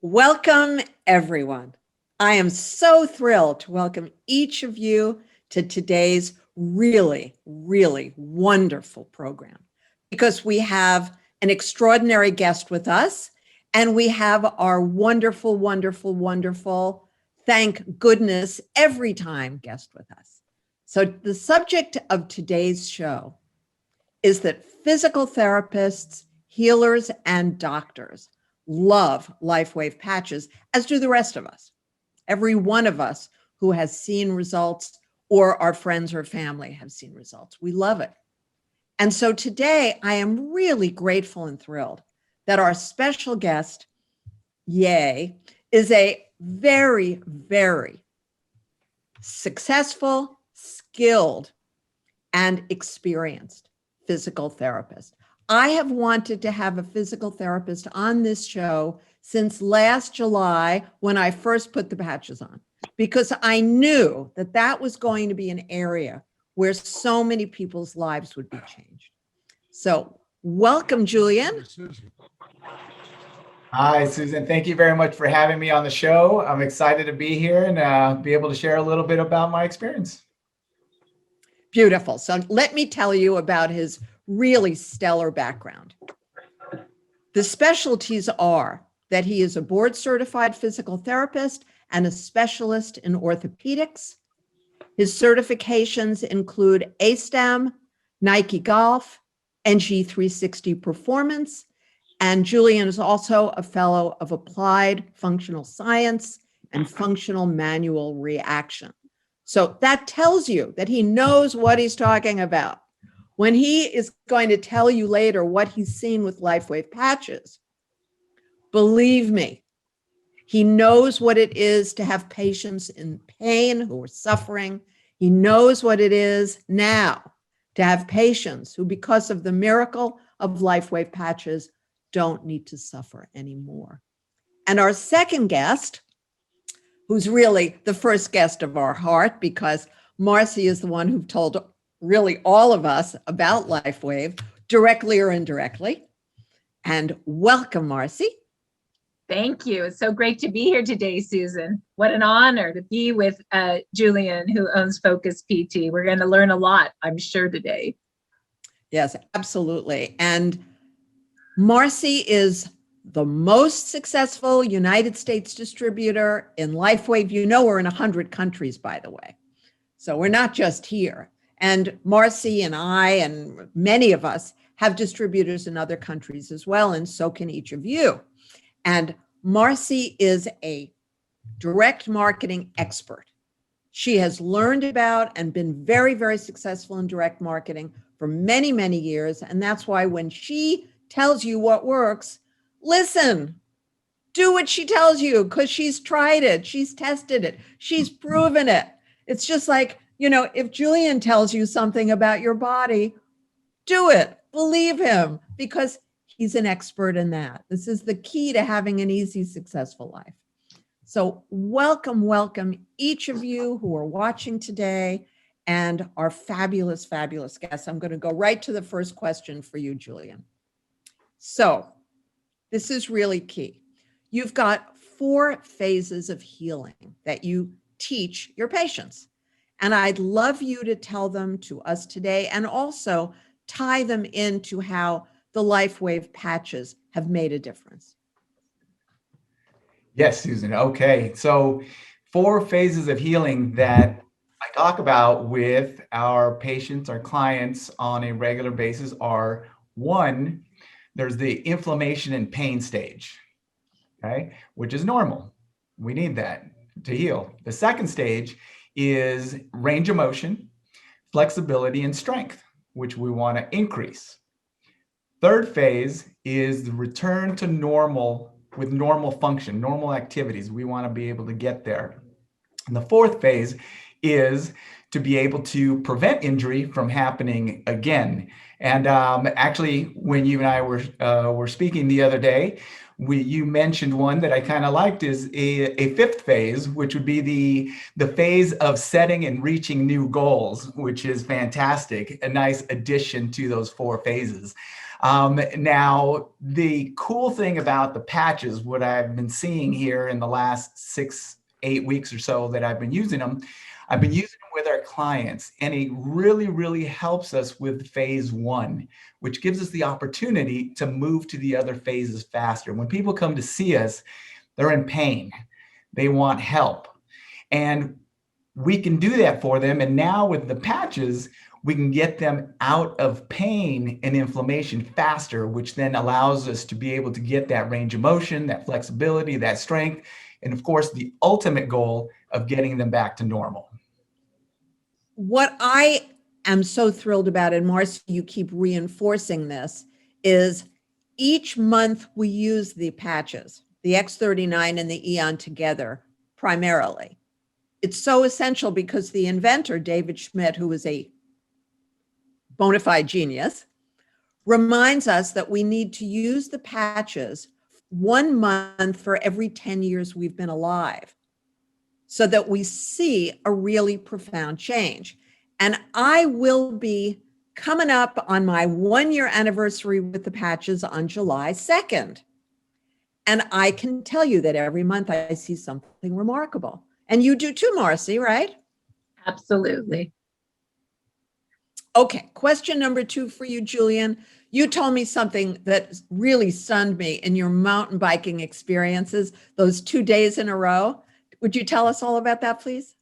Welcome, everyone. I am so thrilled to welcome each of you to today's really, really wonderful program because we have an extraordinary guest with us and we have our wonderful, wonderful, wonderful, thank goodness, every time guest with us. So the subject of today's show is that physical therapists, healers, and doctors love Lifewave patches, as do the rest of us. Every one of us who has seen results or our friends or family have seen results. We love it. And so today I am really grateful and thrilled that our special guest, yay, is a very, very successful, skilled, and experienced physical therapist. I have wanted to have a physical therapist on this show since last July when I first put the patches on, because I knew that that was going to be an area where so many people's lives would be changed. So welcome, Julian. Hi, Susan. Thank you very much for having me on the show. I'm excited to be here and be able to share a little bit about my experience. Beautiful. So let me tell you about his really stellar background. The specialties are that he is a board certified physical therapist and a specialist in orthopedics. His certifications include ASTYM, Nike Golf, NG360 Performance, and Julian is also a fellow of Applied Functional Science and Functional Manual Reaction. So that tells you that he knows what he's talking about. When he is going to tell you later what he's seen with Lifewave patches, believe me, he knows what it is to have patients in pain who are suffering. He knows what it is now to have patients who, because of the miracle of Lifewave patches, don't need to suffer anymore. And our second guest, who's really the first guest of our heart, because Marci is the one who told really all of us about Lifewave, directly or indirectly. And welcome, Marci. Thank you. It's so great to be here today, Susan. What an honor to be with Julian, who owns Focus PT. We're going to learn a lot, I'm sure, today. Yes, absolutely. And Marci is the most successful United States distributor in Lifewave. You know, we're in 100 countries, by the way. So we're not just here. And Marci and I and many of us have distributors in other countries as well, and so can each of you. And Marci is a direct marketing expert. She has learned about and been very, very successful in direct marketing for many, many years. And that's why when she tells you what works, listen, do what she tells you, because she's tried it, she's tested it, she's proven it. It's just like, you know, if Julian tells you something about your body, do it, believe him, because he's an expert in that. This is the key to having an easy, successful life. So welcome, welcome each of you who are watching today and our fabulous, fabulous guests. I'm going to go right to the first question for you, Julian. So this is really key. You've got 4 phases of healing that you teach your patients. And I'd love you to tell them to us today and also tie them into how the Lifewave patches have made a difference. Yes, Susan. Okay. So 4 phases of healing that I talk about with our patients, our clients on a regular basis are: 1, there's the inflammation and pain stage, okay, which is normal. We need that to heal. The second stage is range of motion, flexibility, and strength, which we want to increase. Third phase is the return to normal with normal function, normal activities. We want to be able to get there. And the fourth phase is to be able to prevent injury from happening again. And actually, when you and I were speaking the other day, you mentioned one that I kind of liked is a fifth phase, which would be the phase of setting and reaching new goals, which is fantastic. A nice addition to those 4 phases. Now, the cool thing about the patches, what I've been seeing here in the last 6-8 weeks or so that I've been using them, I've been using them with our clients, and it really, really helps us with phase 1, which gives us the opportunity to move to the other phases faster. When people come to see us, they're in pain. They want help. And we can do that for them. And now with the patches, we can get them out of pain and inflammation faster, which then allows us to be able to get that range of motion, that flexibility, that strength, and of course, the ultimate goal of getting them back to normal. What I am so thrilled about, and Marci, you keep reinforcing this, is each month we use the patches, the X39 and the Eon together primarily. It's so essential because the inventor, David Schmidt, who is a bona fide genius, reminds us that we need to use the patches 1 month for every 10 years we've been alive, so that we see a really profound change. And I will be coming up on my 1-year anniversary with the patches on July 2nd. And I can tell you that every month I see something remarkable. And you do too, Marci, right? Absolutely. Okay, question number 2 for you, Julian. You told me something that really stunned me in your mountain biking experiences, those 2 days in a row. Would you tell us all about that, please?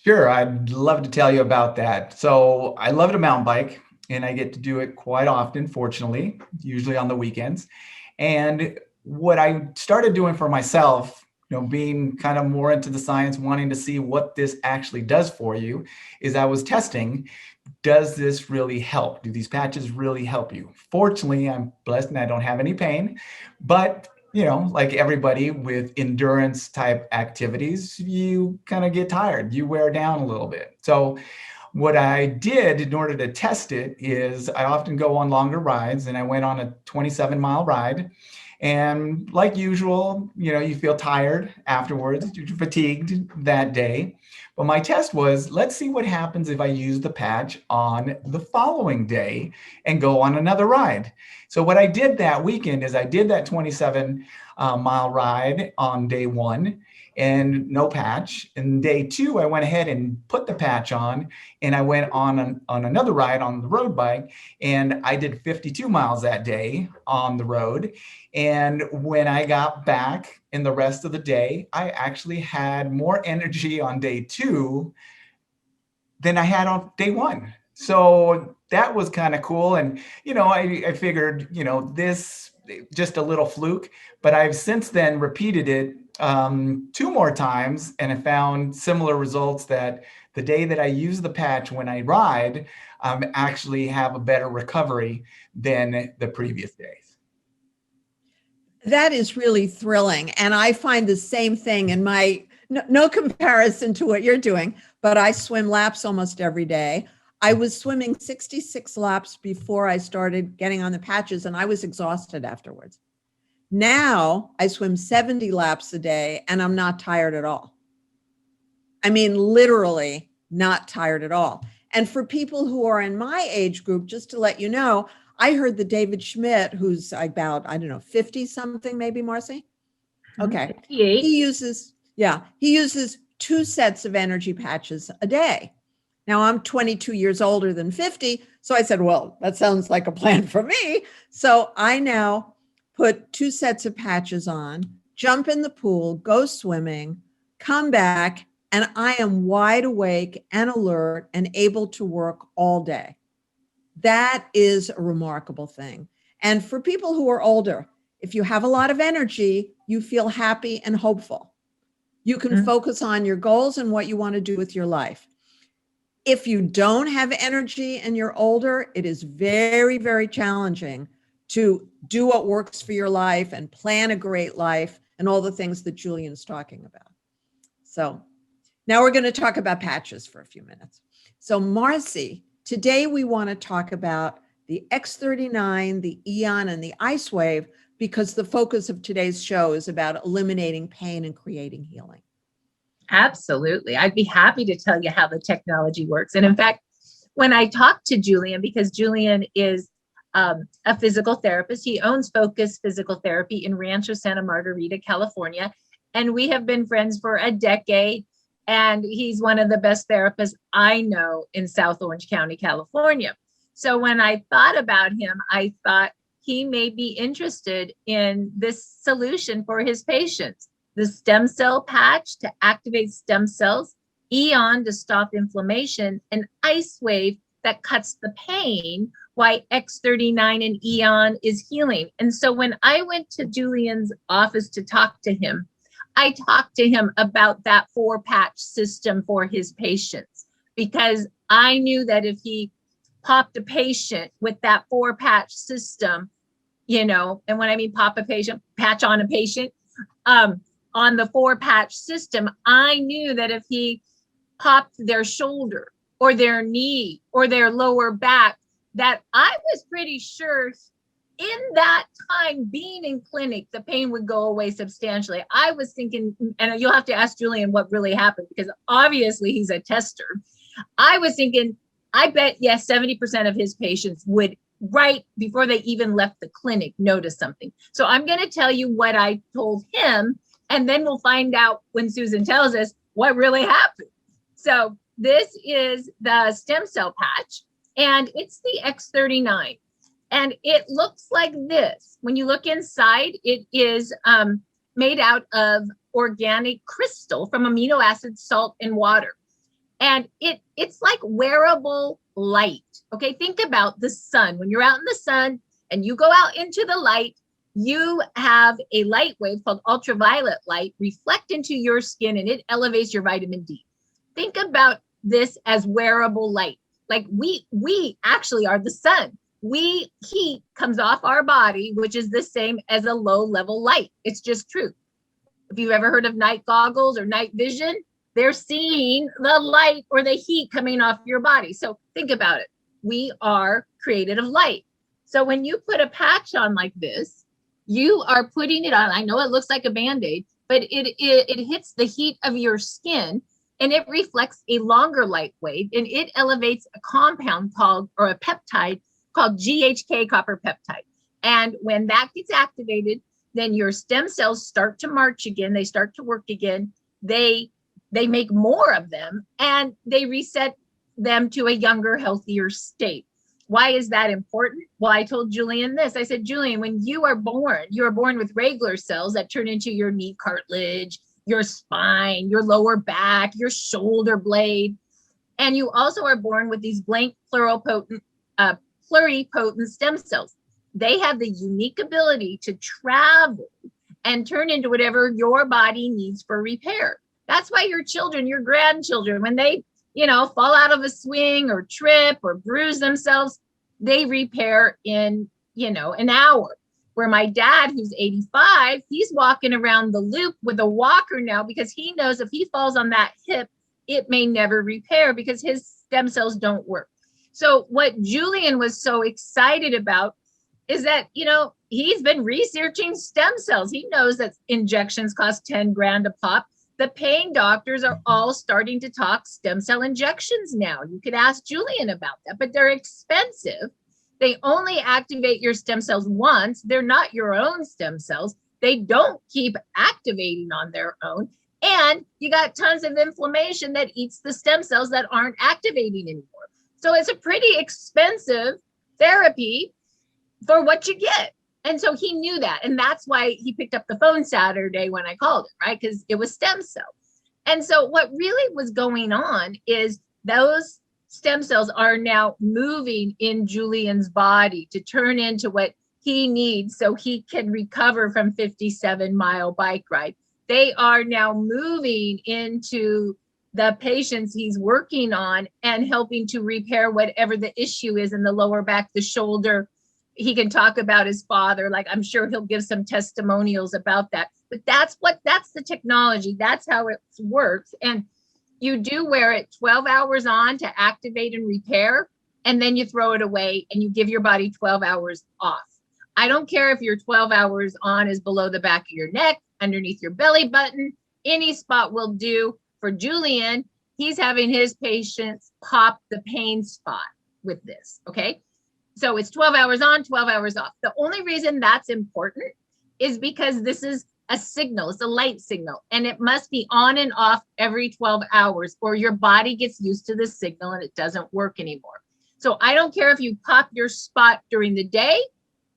Sure, I'd love to tell you about that. So I love to mountain bike, and I get to do it quite often, fortunately, usually on the weekends. And what I started doing for myself, being kind of more into the science, wanting to see what this actually does for you, is I was testing, does this really help? Do these patches really help you? Fortunately, I'm blessed and I don't have any pain, but like everybody with endurance type activities, you kind of get tired, you wear down a little bit. So what I did in order to test it is I often go on longer rides, and I went on a 27-mile ride. And like usual, you feel tired afterwards, you're fatigued that day. But my test was, let's see what happens if I use the patch on the following day and go on another ride. So what I did that weekend is I did that 27-mile ride on day 1 and no patch. And day 2, I went ahead and put the patch on, and I went on another ride on the road bike, and I did 52 miles that day on the road. And when I got back in the rest of the day, I actually had more energy on day 2 than I had on day 1. So that was kind of cool. And, I figured, this just a little fluke, but I've since then repeated it 2 more times, and I found similar results that the day that I use the patch when I ride, actually have a better recovery than the previous days. That is really thrilling. And I find the same thing in my, no comparison to what you're doing, but I swim laps almost every day. I was swimming 66 laps before I started getting on the patches, and I was exhausted afterwards. Now I swim 70 laps a day and I'm not tired at all. I mean, literally not tired at all. And for people who are in my age group, just to let you know, I heard that David Schmidt, who's about, 50 something, maybe, Marci? Okay. 58. He uses 2 sets of energy patches a day. Now I'm 22 years older than 50. So I said, well, that sounds like a plan for me. So I now put 2 sets of patches on, jump in the pool, go swimming, come back, and I am wide awake and alert and able to work all day. That is a remarkable thing. And for people who are older, if you have a lot of energy, you feel happy and hopeful. You can focus on your goals and what you want to do with your life. If you don't have energy and you're older, it is very, very challenging to do what works for your life and plan a great life and all the things that Julian's talking about. So now we're going to talk about patches for a few minutes. So Marci, Today, we want to talk about the X39, the Eon, and the Icewave, because the focus of today's show is about eliminating pain and creating healing. Absolutely. I'd be happy to tell you how the technology works. And in fact, when I talked to Julian, because Julian is a physical therapist, he owns Focus Physical Therapy in Rancho Santa Margarita, California. And we have been friends for a decade. And he's one of the best therapists I know in South Orange County, California. So when I thought about him, I thought he may be interested in this solution for his patients. The stem cell patch to activate stem cells, Eon to stop inflammation, and Icewave that cuts the pain, why X39 and Eon is healing. And so when I went to Julian's office to talk to him, I talked to him about that 4-patch system for his patients, because I knew that if he popped a patient with that 4-patch system, you know, and when I mean pop a patient, patch on a patient, on the 4-patch system, I knew that if he popped their shoulder or their knee or their lower back, that I was pretty sure in that time being in clinic, the pain would go away substantially. I was thinking, and you'll have to ask Julian what really happened, because obviously he's a tester. I was thinking, I bet, yes, 70% of his patients would, right before they even left the clinic, notice something. So I'm going to tell you what I told him, and then we'll find out when Susan tells us what really happened. So this is the stem cell patch, and it's the X39. And it looks like this. When you look inside, it is made out of organic crystal from amino acids, salt, and water. And it's like wearable light. Okay, think about the sun. When you're out in the sun and you go out into the light, you have a light wave called ultraviolet light reflect into your skin, and it elevates your vitamin D. Think about this as wearable light. Like we actually are the sun. Heat comes off our body, which is the same as a low level light. It's just truth. If you've ever heard of night goggles or night vision, they're seeing the light or the heat coming off your body. So think about it. We are created of light. So when you put a patch on like this, you are putting it on. I know it looks like a Band-Aid, but it hits the heat of your skin, and it reflects a longer light wave, and it elevates a compound called, or a peptide called GHK copper peptide. And when that gets activated, then your stem cells start to march again. They start to work again. They make more of them, and they reset them to a younger, healthier state. Why is that important? Well, I told Julian this. I said, Julian, when you are born with regular cells that turn into your knee cartilage, your spine, your lower back, your shoulder blade. And you also are born with these blank pluripotent stem cells. They have the unique ability to travel and turn into whatever your body needs for repair. That's why your children, your grandchildren, when they, fall out of a swing or trip or bruise themselves, they repair in, an hour. Where my dad, who's 85, he's walking around the loop with a walker now, because he knows if he falls on that hip, it may never repair because his stem cells don't work. So what Julian was so excited about is that, he's been researching stem cells. He knows that injections cost 10 grand a pop. The pain doctors are all starting to talk stem cell injections now. You could ask Julian about that, but they're expensive. They only activate your stem cells once. They're not your own stem cells. They don't keep activating on their own. And you got tons of inflammation that eats the stem cells that aren't activating anymore. So it's a pretty expensive therapy for what you get. And so he knew that. And that's why he picked up the phone Saturday when I called him, right? Because it was stem cell. And so what really was going on is those stem cells are now moving in Julian's body to turn into what he needs so he can recover from 57-mile bike ride. They are now moving into the patients he's working on and helping to repair whatever the issue is in the lower back, the shoulder. He can talk about his father. Like, I'm sure he'll give some testimonials about that. But that's the technology. That's how it works. And you do wear it 12 hours on to activate and repair. and then you throw it away and you give your body 12 hours off. I don't care if your 12 hours on is below the back of your neck, underneath your belly button, any spot will do. For Julian, he's having his patients pop the pain spot with this, okay? So it's 12 hours on, 12 hours off. The only reason that's important is because this is a signal, it's a light signal, and it must be on and off every 12 hours or your body gets used to the signal and it doesn't work anymore. So I don't care if you pop your spot during the day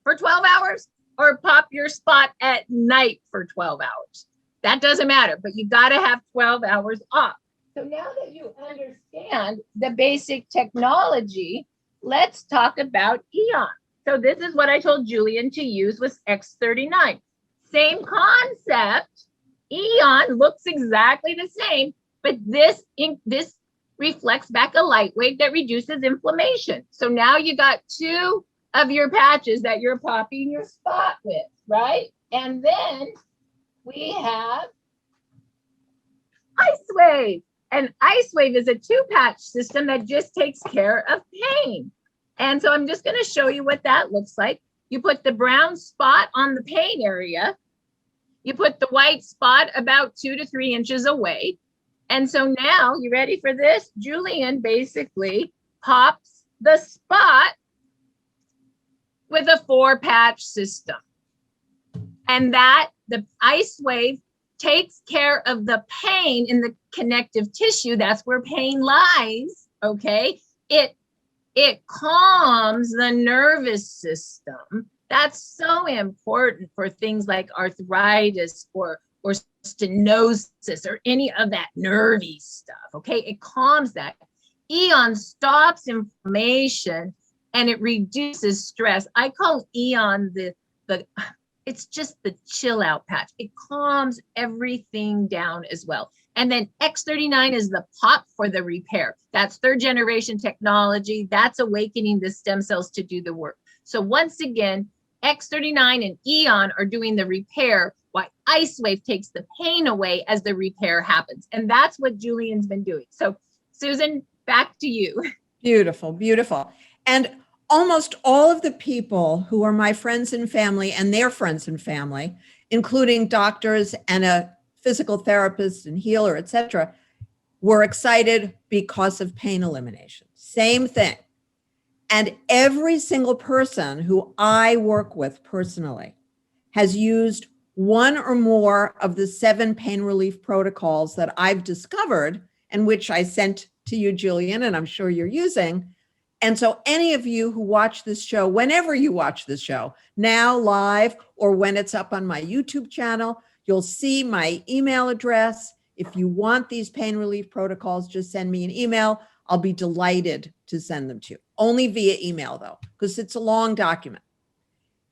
for 12 hours or pop your spot at night for 12 hours. That doesn't matter, but you got to have 12 hours off. So now that you understand the basic technology, let's talk about Eon. So this is what I told Julian to use with X39. Same concept. Eon looks exactly the same, but this reflects back a light wave that reduces inflammation. So now you got two of your patches that you're popping your spot with, right? And then we have Icewave. And Icewave is a 2-patch system that just takes care of pain. And so I'm just going to show you what that looks like. You put the brown spot on the pain area. You put the white spot about 2 to 3 inches away. And so now, you ready for this? Julian basically pops the spot with a 4-patch system. And that, the Icewave takes care of the pain in the connective tissue. That's where pain lies, okay? It calms the nervous system. That's so important for things like arthritis or stenosis or any of that nervy stuff, okay? It calms that. Eon stops inflammation and it reduces stress. I call Eon it's just the chill out patch. It calms everything down as well. And then X39 is the pop for the repair. That's 3rd generation technology. That's awakening the stem cells to do the work. So once again, X39 and Eon are doing the repair, while Icewave takes the pain away as the repair happens. And that's what Julian's been doing. So Susan, back to you. Beautiful, beautiful. And almost all of the people who are my friends and family and their friends and family, including doctors and a physical therapist and healer, etc., were excited because of pain elimination. Same thing. And every single person who I work with personally has used one or more of the 7 pain relief protocols that I've discovered and which I sent to you, Julian, and I'm sure you're using. And so any of you who watch this show, whenever you watch this show, now live or when it's up on my YouTube channel, you'll see my email address. If you want these pain relief protocols, just send me an email. I'll be delighted to send them to you. Only via email though, because it's a long document.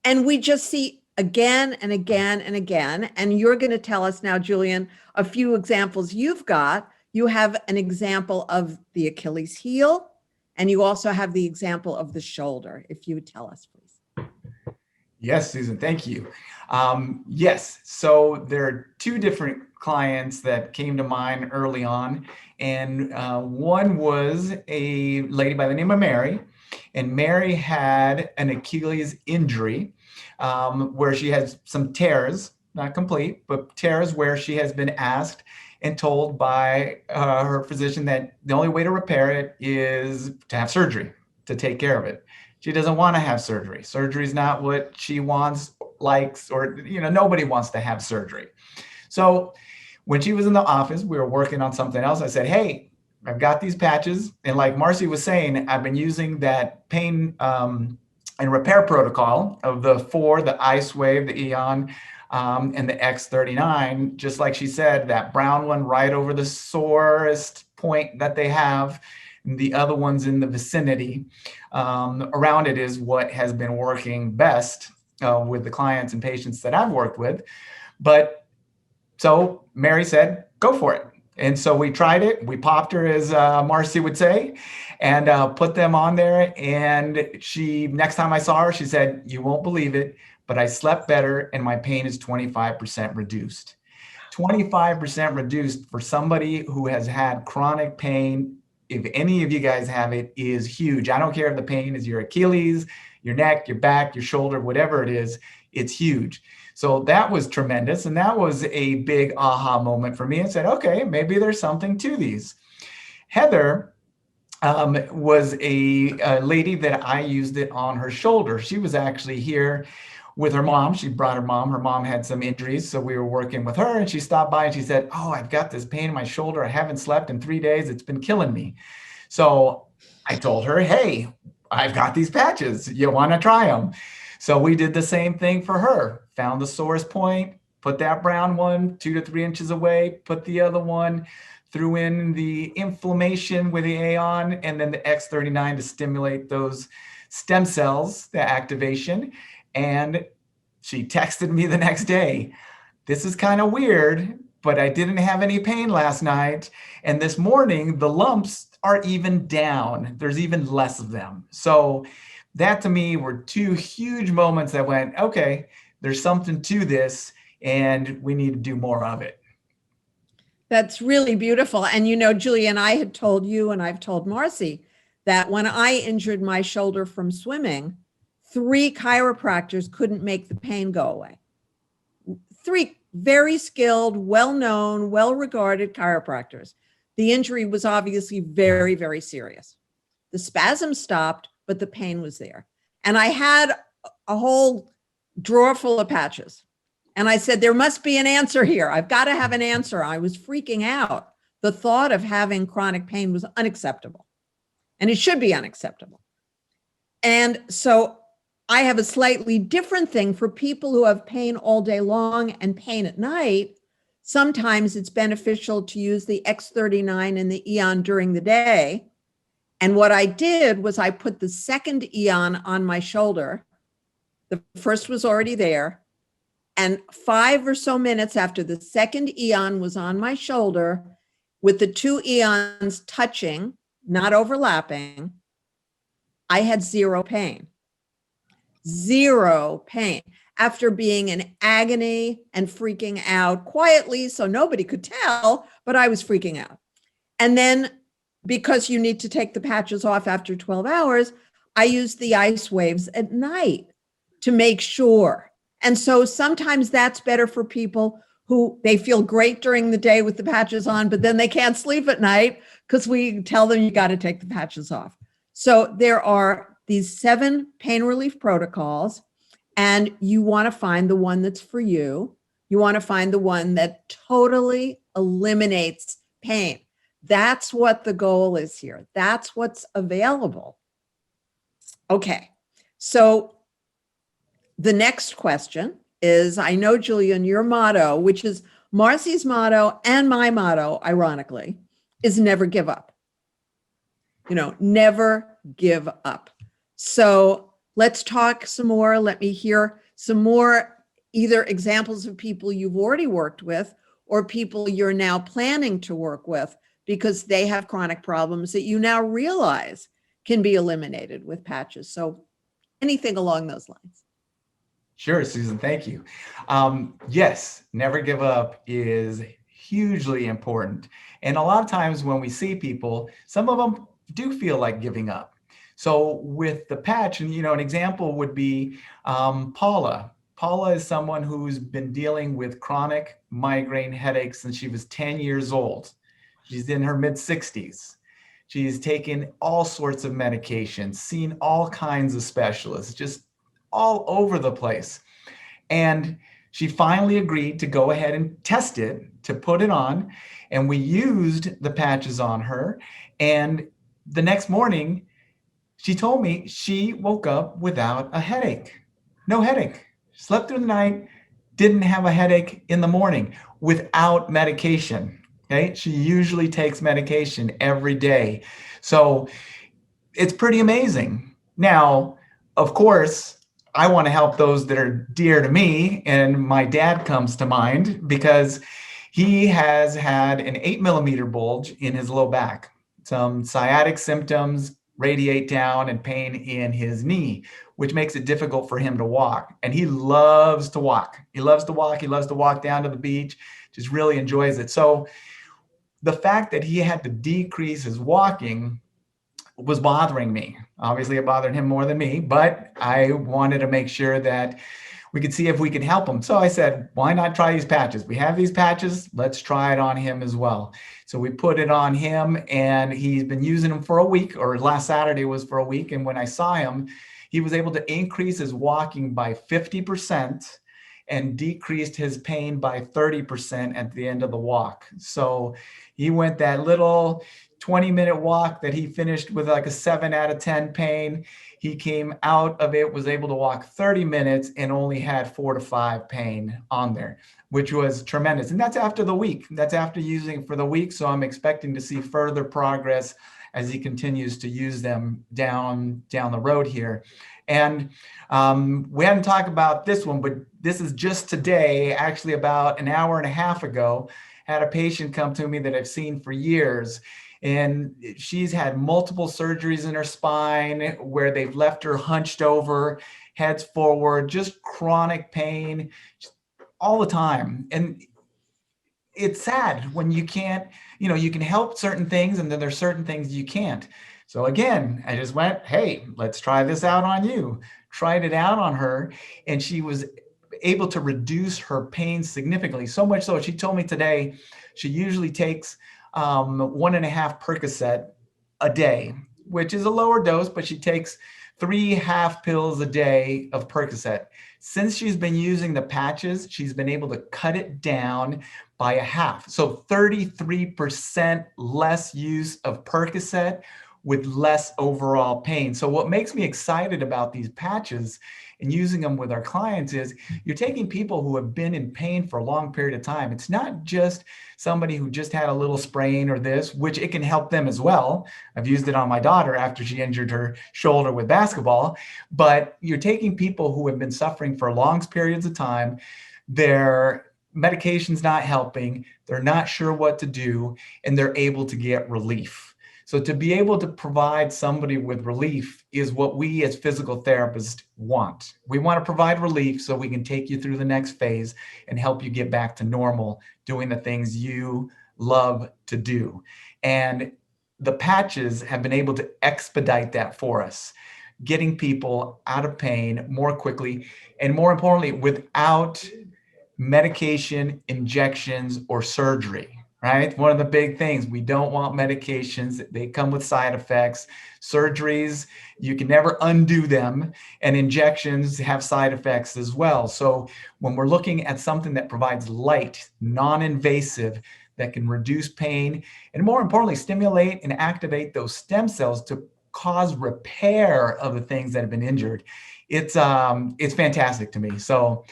And we just see again and again and again. And you're going to tell us now, Julian, a few examples you've got. You have an example of the Achilles heel, and you also have the example of the shoulder. If you would tell us, please. Yes, Susan, thank you. Yes, so there are 2 different clients that came to mind early on. And one was a lady by the name of Mary. And Mary had an Achilles injury where she has some tears, not complete, but tears where she has been asked and told by her physician that the only way to repair it is to have surgery, to take care of it. She doesn't want to have surgery. Surgery is not what she wants, likes, or, nobody wants to have surgery. So when she was in the office, we were working on something else. I said, hey, I've got these patches. And like Marci was saying, I've been using that pain and repair protocol of the 4, the Icewave, the Eon, and the X39, just like she said, that brown one right over the sorest point that they have, and the other ones in the vicinity around it is what has been working best with the clients and patients that I've worked with. But so Mary said, go for it. And so we tried it. We popped her, as Marci would say, and put them on there. And next time I saw her, she said, you won't believe it, but I slept better and my pain is 25% reduced. 25% reduced for somebody who has had chronic pain if any of you guys have it, is huge. I don't care if the pain is your Achilles, your neck, your back, your shoulder, whatever it is, it's huge. So that was tremendous. And that was a big aha moment for me, and said, okay, maybe there's something to these. Heather was a lady that I used it on her shoulder. She was actually here with her mom. She brought her mom. Her mom had some injuries, so we were working with her, and she stopped by and she said, oh, I've got this pain in my shoulder. I haven't slept in 3 days. It's been killing me. So I told her, hey, I've got these patches. You want to try them? So we did the same thing for her. Found the source point, put that brown one 2 to 3 inches away, put the other one, threw in the inflammation with the Aeon, and then the X39 to stimulate those stem cells, the activation. And she texted me the next day, this is kind of weird, but I didn't have any pain last night. And this morning, the lumps are even down. There's even less of them. So that to me were 2 huge moments that went, okay, there's something to this and we need to do more of it. That's really beautiful. And you know, Julian, I had told you, and I've told Marci, that when I injured my shoulder from swimming, 3 chiropractors couldn't make the pain go away. 3 very skilled, well-known, well-regarded chiropractors. The injury was obviously very, very serious. The spasm stopped, but the pain was there. And I had a whole drawer full of patches. And I said, there must be an answer here. I've got to have an answer. I was freaking out. The thought of having chronic pain was unacceptable. And it should be unacceptable. And so I have a slightly different thing for people who have pain all day long and pain at night. Sometimes it's beneficial to use the X39 and the Aeon during the day. And what I did was I put the second Aeon on my shoulder. The first was already there. And 5 or so minutes after the second Aeon was on my shoulder, with the 2 Aeons touching, not overlapping, I had 0 pain. 0 pain. After being in agony and freaking out quietly, so nobody could tell, but I was freaking out. And then, because you need to take the patches off after 12 hours, I used the ice waves at night to make sure. And so sometimes that's better for people who they feel great during the day with the patches on, but then they can't sleep at night because we tell them you got to take the patches off. So there are these 7 pain relief protocols, and you want to find the one that's for you. You want to find the one that totally eliminates pain. That's what the goal is here. That's what's available. Okay, so the next question is, I know, Julian, your motto, which is Marci's motto and my motto, ironically, is never give up. You know, never give up. So let's talk some more. Let me hear some more, either examples of people you've already worked with or people you're now planning to work with because they have chronic problems that you now realize can be eliminated with patches. So anything along those lines. Sure, Susan, thank you. Yes, never give up is hugely important. And a lot of times when we see people, some of them do feel like giving up. So with the patch, and an example would be Paula. Paula is someone who's been dealing with chronic migraine headaches since she was 10 years old. She's in her mid-60s. She's taken all sorts of medications, seen all kinds of specialists, just all over the place. And she finally agreed to go ahead and test it, to put it on. And we used the patches on her. And the next morning, she told me she woke up without a headache. No headache. Slept through the night, didn't have a headache in the morning without medication. Okay? She usually takes medication every day. So it's pretty amazing. Now, of course, I want to help those that are dear to me, and my dad comes to mind because he has had an 8mm bulge in his low back. Some sciatic symptoms radiate down and pain in his knee, which makes it difficult for him to walk. And he loves to walk. He loves to walk. He loves to walk down to the beach, just really enjoys it. So the fact that he had to decrease his walking was bothering me. Obviously, it bothered him more than me, but I wanted to make sure that we could see if we could help him. So I said, why not try these patches? We have these patches, let's try it on him as well. So we put it on him, and he's been using them for a week, or last Saturday was for a week. And when I saw him, he was able to increase his walking by 50% and decreased his pain by 30% at the end of the walk. So he went that little 20-minute walk that he finished with like a 7 out of 10 pain. He came out of it, was able to walk 30 minutes and only had 4 to 5 pain on there, which was tremendous. And that's after the week. That's after using it for the week. So I'm expecting to see further progress as he continues to use them down the road here. And we hadn't talked about this one, but this is just today, actually about an hour and a half ago, had a patient come to me that I've seen for years. And she's had multiple surgeries in her spine where they've left her hunched over, heads forward, just chronic pain all the time. And it's sad when you can't, you can help certain things and then there's certain things you can't. So again, I just went, hey, let's try this out on you. Tried it out on her, and she was able to reduce her pain significantly. So much so, she told me today she usually takes 1.5 Percocet a day, which is a lower dose, but she takes 3 half pills a day of Percocet. Since she's been using the patches, she's been able to cut it down by 1/2. So 33% less use of Percocet with less overall pain. So what makes me excited about these patches and using them with our clients is you're taking people who have been in pain for a long period of time. It's not just somebody who just had a little sprain or this, which it can help them as well. I've used it on my daughter after she injured her shoulder with basketball, but you're taking people who have been suffering for long periods of time. Their medication's not helping, they're not sure what to do, and they're able to get relief. So to be able to provide somebody with relief is what we as physical therapists want. We want to provide relief so we can take you through the next phase and help you get back to normal, doing the things you love to do. And the patches have been able to expedite that for us, getting people out of pain more quickly, and more importantly, without medication, injections, or surgery. Right? One of the big things, we don't want medications. They come with side effects. Surgeries, you can never undo them. And injections have side effects as well. So when we're looking at something that provides light, non-invasive, that can reduce pain, and more importantly, stimulate and activate those stem cells to cause repair of the things that have been injured, it's fantastic to me. So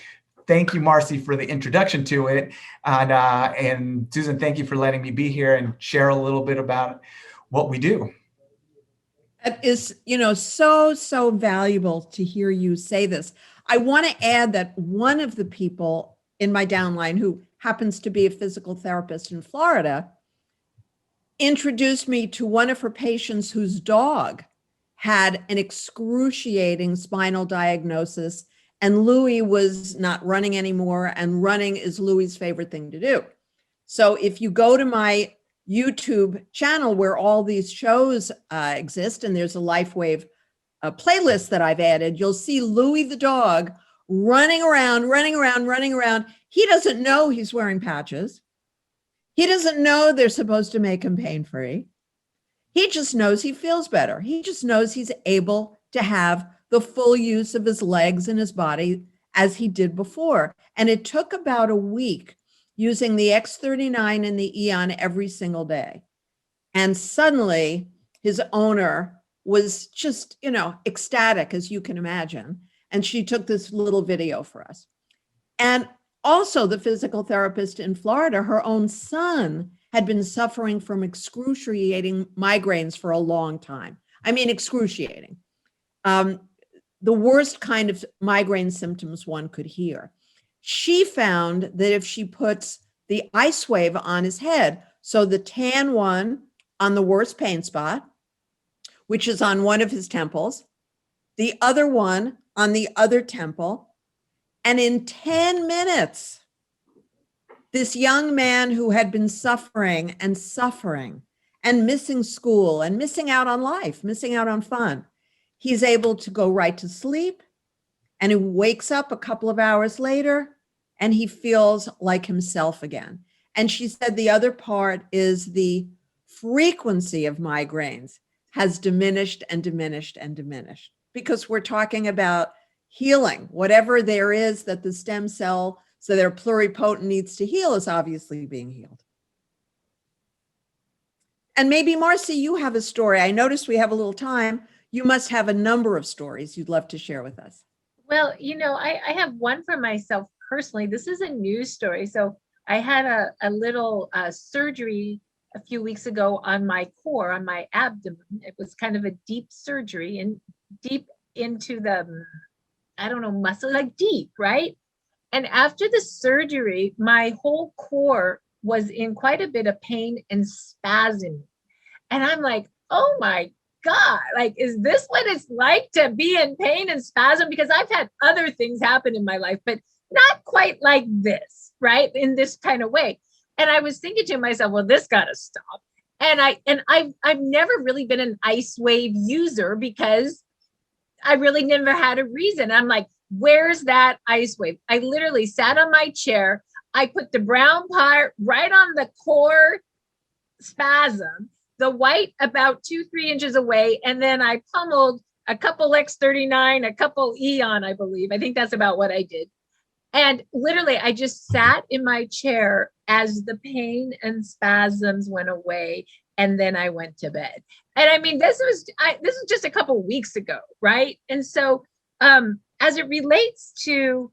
thank you, Marci, for the introduction to it. And Susan, thank you for letting me be here and share a little bit about what we do. It is, so valuable to hear you say this. I want to add that one of the people in my downline, who happens to be a physical therapist in Florida, introduced me to one of her patients whose dog had an excruciating spinal diagnosis. And Louis was not running anymore, and running is Louis's favorite thing to do. So if you go to my YouTube channel where all these shows exist, and there's a Lifewave playlist that I've added, you'll see Louis the dog running around. He doesn't know he's wearing patches. He doesn't know they're supposed to make him pain-free. He just knows he feels better. He just knows he's able to have the full use of his legs and his body as he did before. And it took about a week using the X39 and the Eon every single day. And suddenly his owner was just, ecstatic, as you can imagine. And she took this little video for us. And also the physical therapist in Florida, her own son had been suffering from excruciating migraines for a long time. I mean, excruciating. The worst kind of migraine symptoms one could hear. She found that if she puts the ice wave on his head, so the tan one on the worst pain spot, which is on one of his temples, the other one on the other temple, and in 10 minutes, This young man who had been suffering and missing school and missing out on life, missing out on fun. He's able to go right to sleep, and he wakes up a couple of hours later and he feels like himself again. And she said the other part is the frequency of migraines has diminished and diminished and diminished, because we're talking about healing. Whatever there is that the stem cell, so they're pluripotent, needs to heal is obviously being healed. And maybe, Marci, you have a story. I noticed we have a little time. You must have a number of stories you'd love to share with us. Well, I have one for myself personally. This is a news story. So I had a little surgery a few weeks ago on my core, on my abdomen. It was kind of a deep surgery and deep into the, I don't know, muscle, like deep, right? And after the surgery, my whole core was in quite a bit of pain and spasm. And I'm like, oh my God, like, is this what it's like to be in pain and spasm? Because I've had other things happen in my life, but not quite like this, right? In this kind of way. And I was thinking to myself, well, this got to stop. And I've never really been an Icewave user because I really never had a reason. I'm like, where's that Icewave? I literally sat on my chair. I put the brown part right on the core spasm, the white about 2-3 inches away. And then I pummeled a couple X39, a couple Eon, I believe. I think that's about what I did. And literally, I just sat in my chair as the pain and spasms went away. And then I went to bed. And I mean, this was just a couple of weeks ago, right? And so as it relates to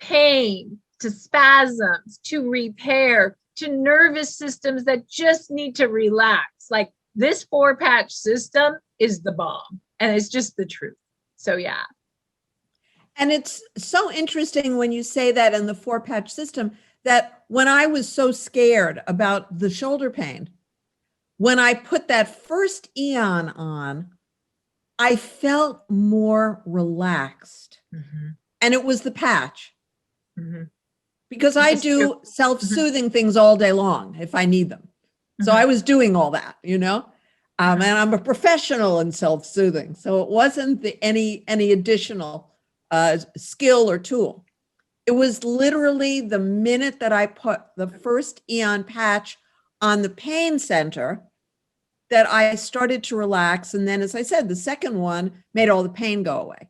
pain, to spasms, to repair, to nervous systems that just need to relax, like this 4-patch system is the bomb. And it's just the truth. So, yeah. And it's so interesting when you say that in the 4-patch system, that when I was so scared about the shoulder pain, when I put that first Eon on, I felt more relaxed. Mm-hmm. And it was the patch. Mm-hmm. Because I do self-soothing things all day long if I need them. So I was doing all that, and I'm a professional in self-soothing. So it wasn't any additional skill or tool. It was literally the minute that I put the first Eon patch on the pain center that I started to relax. And then, as I said, the second one made all the pain go away.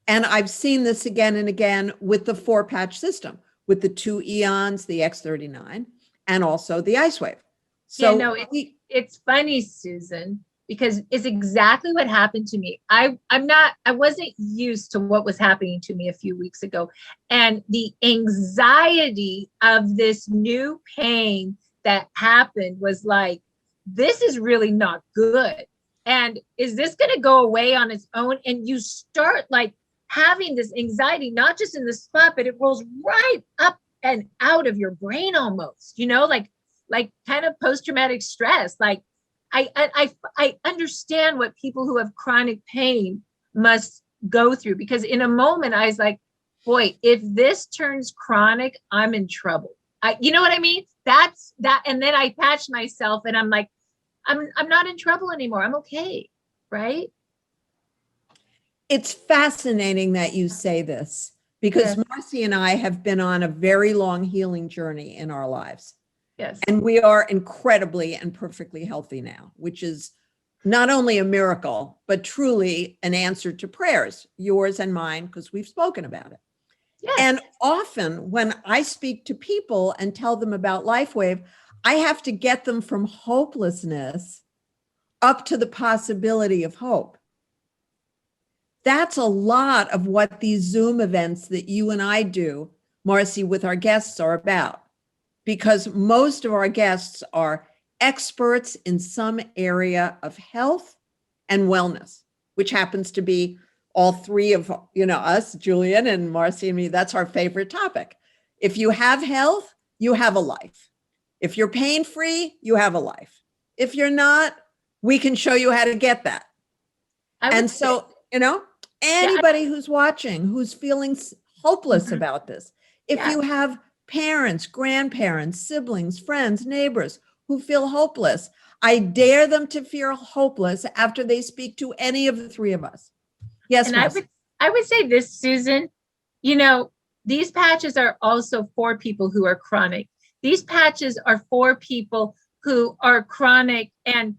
And I've seen this again and again with the 4-patch system, with the 2 Eons, the X39, and also the Icewave. So it's funny, Susan, because it's exactly what happened to me. I wasn't used to what was happening to me a few weeks ago. And the anxiety of this new pain that happened was like, this is really not good. And is this going to go away on its own? And you start like having this anxiety, not just in the spot, but it rolls right up and out of your brain almost, like kind of post-traumatic stress. Like I understand what people who have chronic pain must go through, because in a moment I was like, boy, if this turns chronic, I'm in trouble. You know what I mean? That's that. And then I patched myself and I'm like, I'm not in trouble anymore. I'm okay. Right. It's fascinating that you say this, because Marci and I have been on a very long healing journey in our lives. Yes. And we are incredibly and perfectly healthy now, which is not only a miracle, but truly an answer to prayers, yours and mine, because we've spoken about it. Yes. And often when I speak to people and tell them about Lifewave, I have to get them from hopelessness up to the possibility of hope. That's a lot of what these Zoom events that you and I do, Marci, with our guests are about, because most of our guests are experts in some area of health and wellness, which happens to be all three of, us, Julian and Marci and me. That's our favorite topic. If you have health, you have a life. If you're pain-free, you have a life. If you're not, we can show you how to get that. And so, anybody who's watching, who's feeling hopeless about this, if you have parents, grandparents, siblings, friends, neighbors who feel hopeless. I dare them to feel hopeless after they speak to any of the three of us. Yes, And Marci. I would say this, Susan, you know, these patches are also for people who are chronic. These patches are for people who are chronic and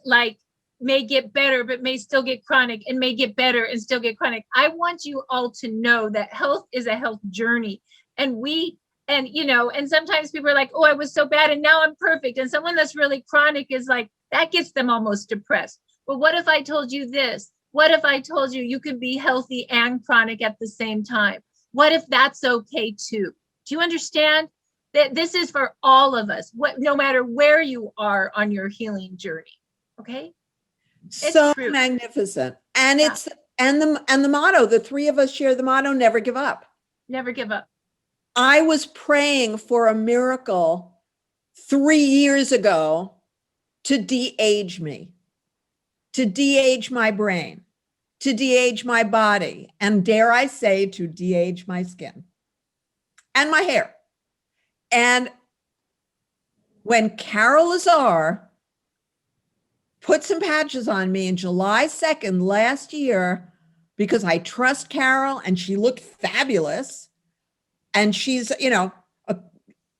like may get better, but may still get chronic, and may get better and still get chronic. I want you all to know that health is a health journey. And you know, and sometimes people are like, oh, I was so bad and now I'm perfect. And someone that's really chronic is like, that gets them almost depressed. But what if I told you this? What if I told you you can be healthy and chronic at the same time? What if that's okay too? Do you understand that this is for all of us, no matter where you are on your healing journey? Okay. It's So true. magnificent. And it's and the motto, the three of us share the motto, never give up. Never give up. I was praying for a miracle 3 years ago to de-age me, to de-age my brain, to de-age my body, and dare I say, to de-age my skin and my hair. And when Carol Lazar put some patches on me on July 2nd last year, because I trust Carol and she looked fabulous, and she's, you know,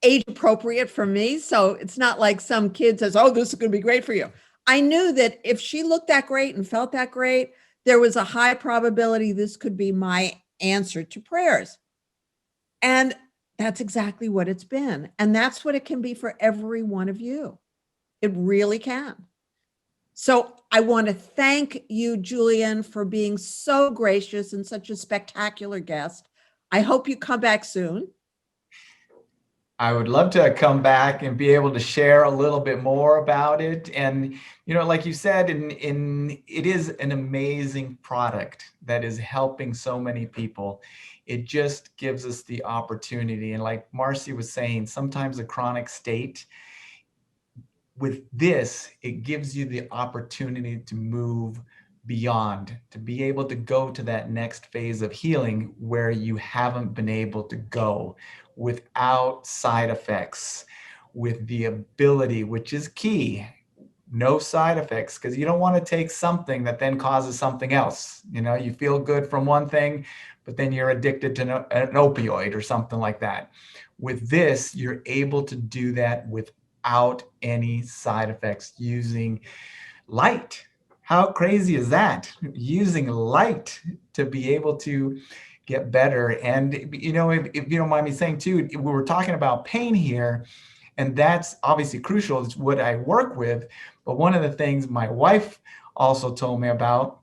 age appropriate for me. So it's not like some kid says, oh, this is going to be great for you. I knew that if she looked that great and felt that great, there was a high probability this could be my answer to prayers. And that's exactly what it's been. And that's what it can be for every one of you. It really can. So I want to thank you, Julian, for being so gracious and such a spectacular guest. I hope you come back soon. I would love to come back and be able to share a little bit more about it. And, you know, like you said, it is an amazing product that is helping so many people. It just gives us the opportunity. And like Marci was saying, sometimes a chronic state, with this, it gives you the opportunity to move beyond, to be able to go to that next phase of healing where you haven't been able to go without side effects, with the ability, which is key, no side effects, because you don't want to take something that then causes something else. You know, you feel good from one thing, but then you're addicted to an opioid or something like that. With this, you're able to do that without any side effects, using light. How crazy is that? Using light to be able to get better. And, you know, if you don't mind me saying too, we were talking about pain here, and that's obviously crucial. It's what I work with. But one of the things my wife also told me about,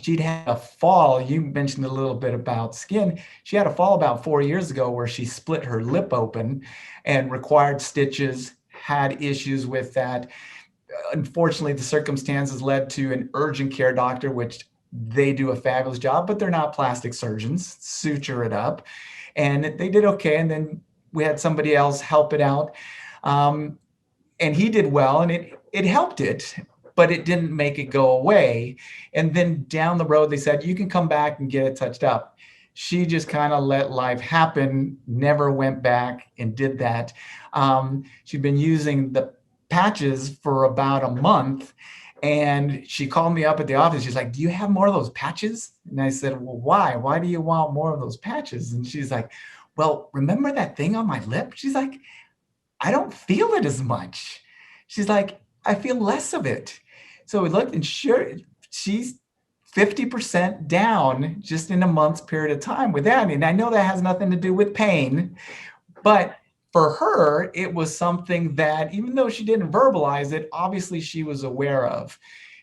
she'd had a fall. You mentioned a little bit about skin. She had a fall about 4 years ago where she split her lip open and required stitches, had issues with that. Unfortunately, the circumstances led to an urgent care doctor, which they do a fabulous job, but they're not plastic surgeons, suture it up. And they did okay. And then we had somebody else help it out. And he did well, and it helped it, but it didn't make it go away. And then down the road, they said, you can come back and get it touched up. She just kind of let life happen, never went back and did that. She'd been using the patches for about a month, and she called me up at the office. She's like, do you have more of those patches? And I said, well, why? Why do you want more of those patches? And she's like, well, remember that thing on my lip? She's like, I don't feel it as much. She's like, I feel less of it. So we looked, and sure, she's 50% down just in a month's period of time with that. And I know that has nothing to do with pain, but for her, it was something that, even though she didn't verbalize it, obviously she was aware of.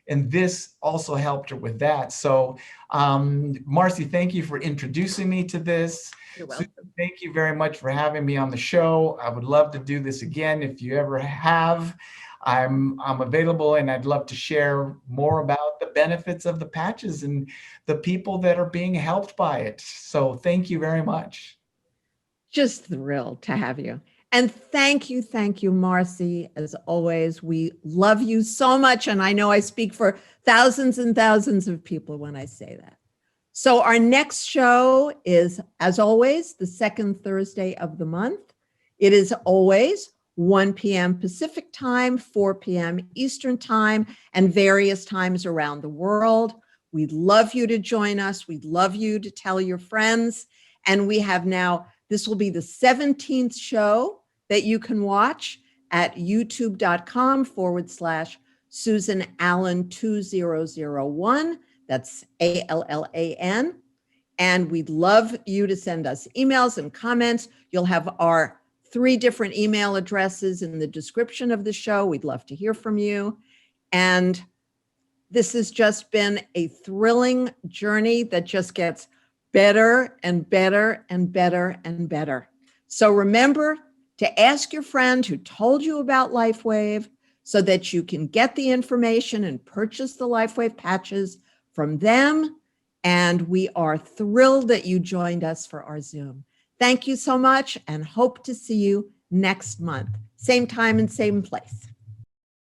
And this also helped her with that. So, Marci, thank you for introducing me to this. You're welcome. Susan, thank you very much for having me on the show. I would love to do this again. If you ever have, I'm available, and I'd love to share more about the benefits of the patches and the people that are being helped by it. So thank you very much. Just thrilled to have you. And thank you, Marci. As always, we love you so much. And I know I speak for thousands and thousands of people when I say that. So our next show is, as always, the second Thursday of the month. It is always 1 p.m. Pacific time, 4 p.m. Eastern time, and various times around the world. We'd love you to join us. We'd love you to tell your friends. And we have now, this will be the 17th show that you can watch at youtube.com/Susan Allan 2001. That's ALLAN. And we'd love you to send us emails and comments. You'll have our 3 different email addresses in the description of the show. We'd love to hear from you. And this has just been a thrilling journey that just gets better and better and better and better. So remember to ask your friend who told you about Lifewave so that you can get the information and purchase the Lifewave patches from them. And we are thrilled that you joined us for our Zoom. Thank you so much and hope to see you next month. Same time and same place.